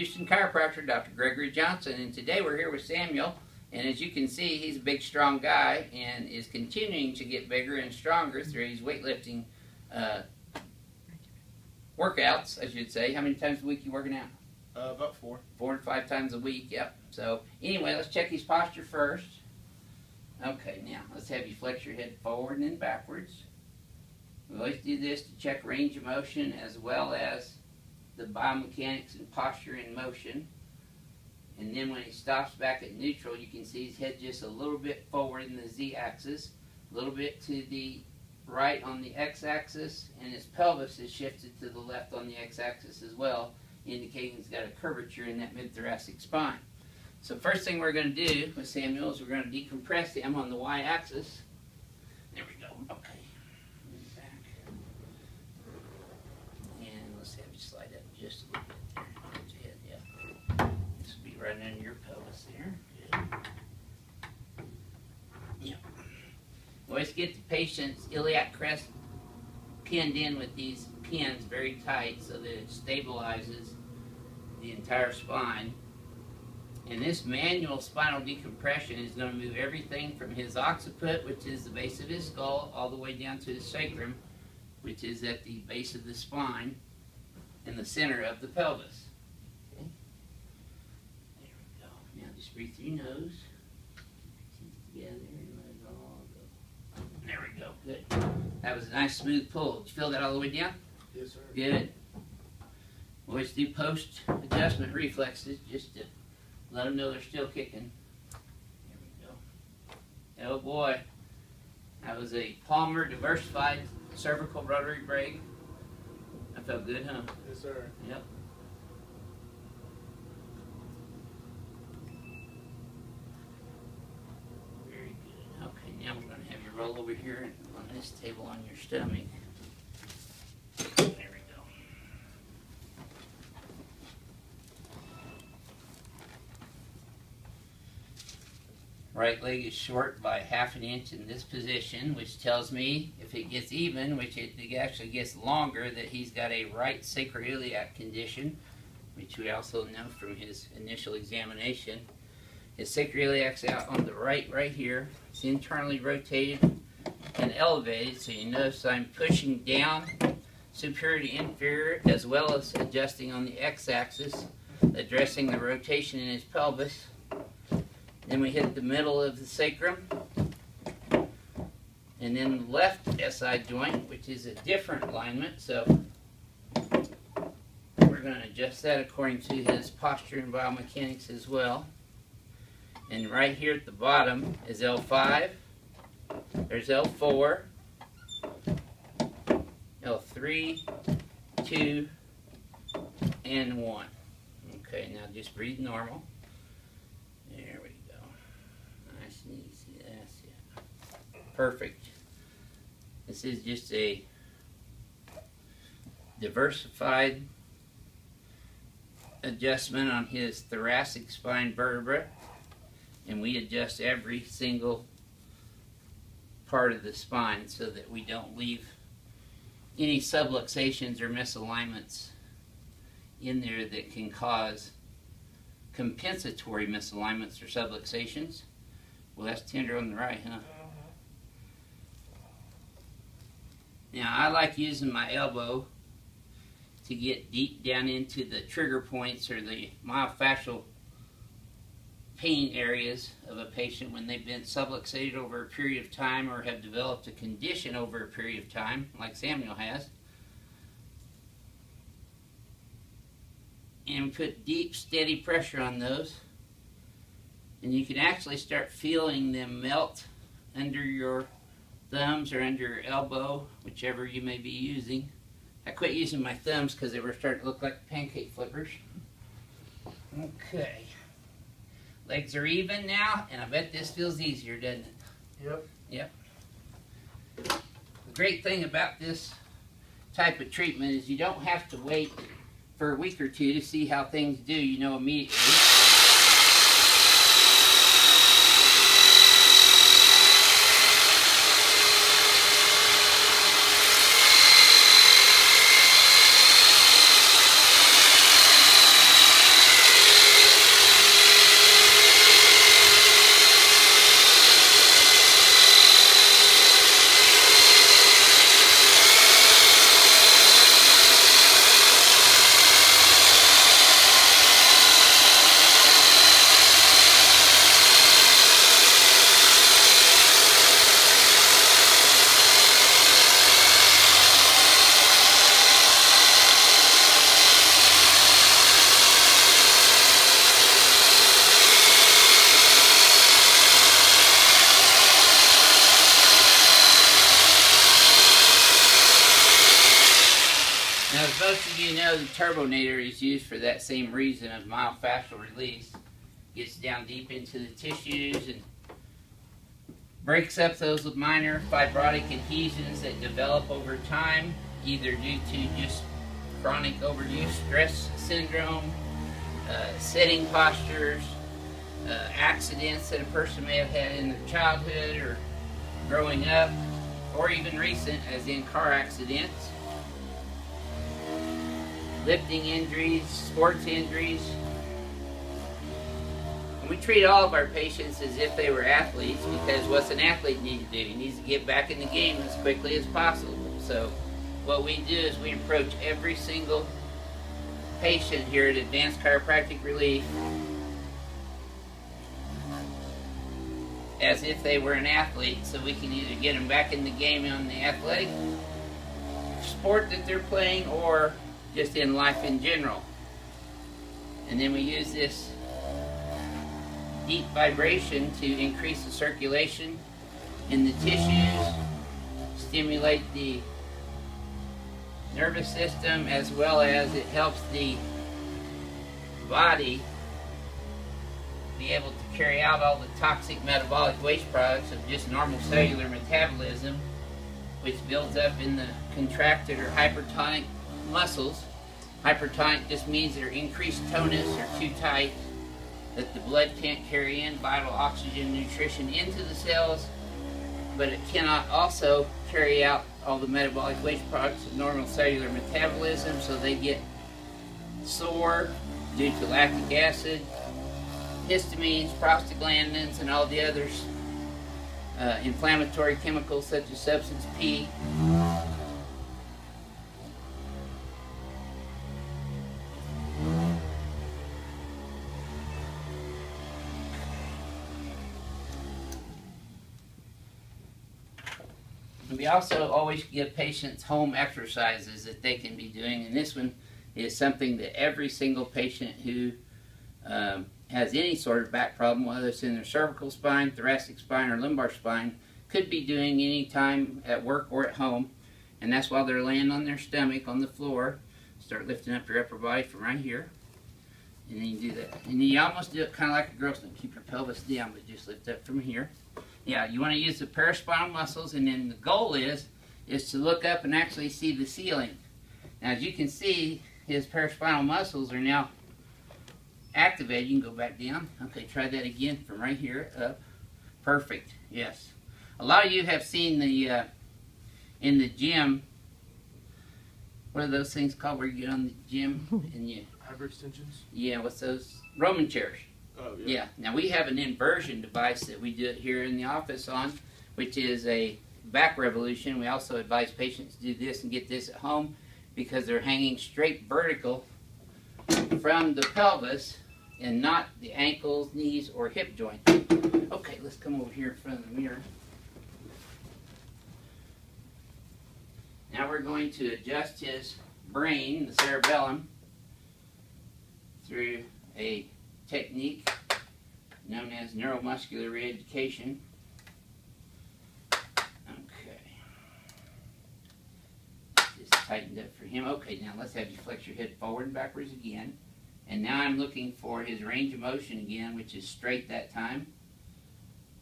Houston chiropractor, Dr. Gregory Johnson, and today we're here with Samuel. And as you can see, he's a big, strong guy and is continuing to get bigger and stronger through his weightlifting workouts, I should say. How many times a week are you working out? About 4. 4 to 5 times a week, yep. So anyway, let's check his posture first. Okay, now let's have you flex your head forward and then backwards. We always do this to check range of motion as well as the biomechanics and posture in motion. And then when he stops back at neutral, you can see his head just a little bit forward in the z-axis, a little bit to the right on the x-axis, and his pelvis is shifted to the left on the x-axis as well, indicating he's got a curvature in that mid-thoracic spine. So first thing we're going to do with Samuel is we're going to decompress him on the y-axis. There we go. Okay. Back. And let's have you slide up just a little bit there. Towards your head, yeah. This will be right under your pelvis there. Good. Yeah. Always get the patient's iliac crest pinned in with these pins very tight so that it stabilizes the entire spine. And this manual spinal decompression is going to move everything from his occiput, which is the base of his skull, all the way down to his sacrum, which is at the base of the spine in the center of the pelvis. Okay. There we go. Now just breathe through your nose. Together and let it all go. There we go. Good. That was a nice smooth pull. Did you feel that all the way down? Yes, sir. Good. Always do post-adjustment reflexes just to let them know they're still kicking. There we go. Oh boy. That was a Palmer diversified cervical rotary break. That felt good, huh? Yes, sir. Yep. Very good. Okay, now we're going to have you roll over here on this table on your stomach. There we go. Right leg is short by 1/2 inch in this position, which tells me if it gets even, which it actually gets longer, that he's got a right sacroiliac condition, which we also know from his initial examination. His sacroiliac's out on the right here. It's internally rotated and elevated, so you notice I'm pushing down superior to inferior as well as adjusting on the x-axis, addressing the rotation in his pelvis. Then we hit the middle of the sacrum, and then the left SI joint, which is a different alignment, so we're going to adjust that according to his posture and biomechanics as well. And right here at the bottom is L5, there's L4, L3, 2, and 1. Okay, now just breathe normal. There we go. Nice and easy. That's it. Perfect. This is just a diversified adjustment on his thoracic spine vertebra, and we adjust every single part of the spine so that we don't leave any subluxations or misalignments in there that can cause compensatory misalignments or subluxations. Well, that's tender on the right, huh? Now, I like using my elbow to get deep down into the trigger points or the myofascial pain areas of a patient when they've been subluxated over a period of time or have developed a condition over a period of time, like Samuel has. And put deep, steady pressure on those. And you can actually start feeling them melt under your thumbs or under your elbow, whichever you may be using. I quit using my thumbs because they were starting to look like pancake flippers. Okay. Legs are even now, and I bet this feels easier, doesn't it? Yep. Yep. The great thing about this type of treatment is you don't have to wait for a week or two to see how things do. You know immediately. you know, the turbinator is used for that same reason of myofascial release. Gets down deep into the tissues and breaks up those minor fibrotic adhesions that develop over time, either due to just chronic overuse stress syndrome, sitting postures, accidents that a person may have had in their childhood or growing up, or even recent, as in car accidents, lifting injuries, sports injuries. And we treat all of our patients as if they were athletes, because what's an athlete need to do? He needs to get back in the game as quickly as possible. So what we do is we approach every single patient here at Advanced Chiropractic Relief as if they were an athlete, so we can either get them back in the game on the athletic sport that they're playing or just in life in general. And then we use this deep vibration to increase the circulation in the tissues, stimulate the nervous system, as well as it helps the body be able to carry out all the toxic metabolic waste products of just normal cellular metabolism, which builds up in the contracted or hypertonic muscles. Hypertonic just means they're increased tonus or too tight, that the blood can't carry in vital oxygen nutrition into the cells, but it cannot also carry out all the metabolic waste products of normal cellular metabolism, so they get sore due to lactic acid, histamines, prostaglandins, and all the others, inflammatory chemicals such as substance P. We also always give patients home exercises that they can be doing, and this one is something that every single patient who has any sort of back problem, whether it's in their cervical spine, thoracic spine, or lumbar spine, could be doing anytime at work or at home. And that's while they're laying on their stomach on the floor. Start lifting up your upper body from right here. And then you do that. And you almost do it kind of like a girl snake. Keep your pelvis down, but just lift up from here. Yeah, you want to use the paraspinal muscles, and then the goal is to look up and actually see the ceiling. Now, as you can see, his paraspinal muscles are now activated. You can go back down. Okay, try that again from right here up. Perfect. Yes. A lot of you have seen the in the gym. What are those things called where you get on the gym and you Hyperextensions? Yeah, what's those? Roman chairs. Oh, yeah. Yeah. Now we have an inversion device that we do it here in the office on, which is a back revolution. We also advise patients to do this and get this at home because they're hanging straight vertical from the pelvis and not the ankles, knees, or hip joint. Okay, let's come over here in front of the mirror. Now we're going to adjust his brain, the cerebellum, through a technique known as neuromuscular re-education. Okay. Just tightened up for him. Okay, now let's have you flex your head forward and backwards again. And now I'm looking for his range of motion again, which is straight that time.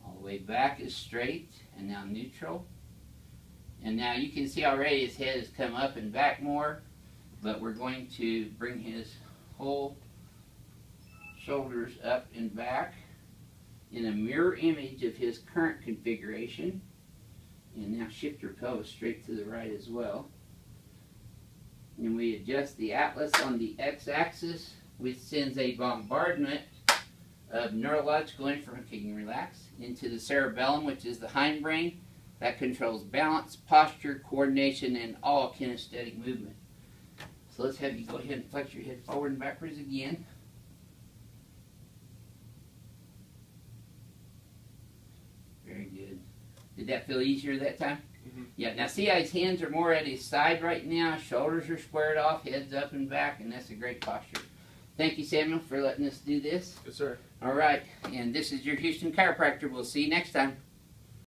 All the way back is straight, and now neutral. And now you can see already his head has come up and back more, but we're going to bring his whole shoulders up and back in a mirror image of his current configuration. And now shift your pelvis straight to the right as well. And we adjust the atlas on the x-axis, which sends a bombardment of neurological information, you can relax, into the cerebellum, which is the hindbrain. That controls balance, posture, coordination, and all kinesthetic movement. So let's have you go ahead and flex your head forward and backwards again. Very good. Did that feel easier that time? Mm-hmm. Yeah, now see how his hands are more at his side right now, shoulders are squared off, heads up and back, and that's a great posture. Thank you, Samuel, for letting us do this. Yes, sir. All right, and this is your Houston chiropractor. We'll see you next time.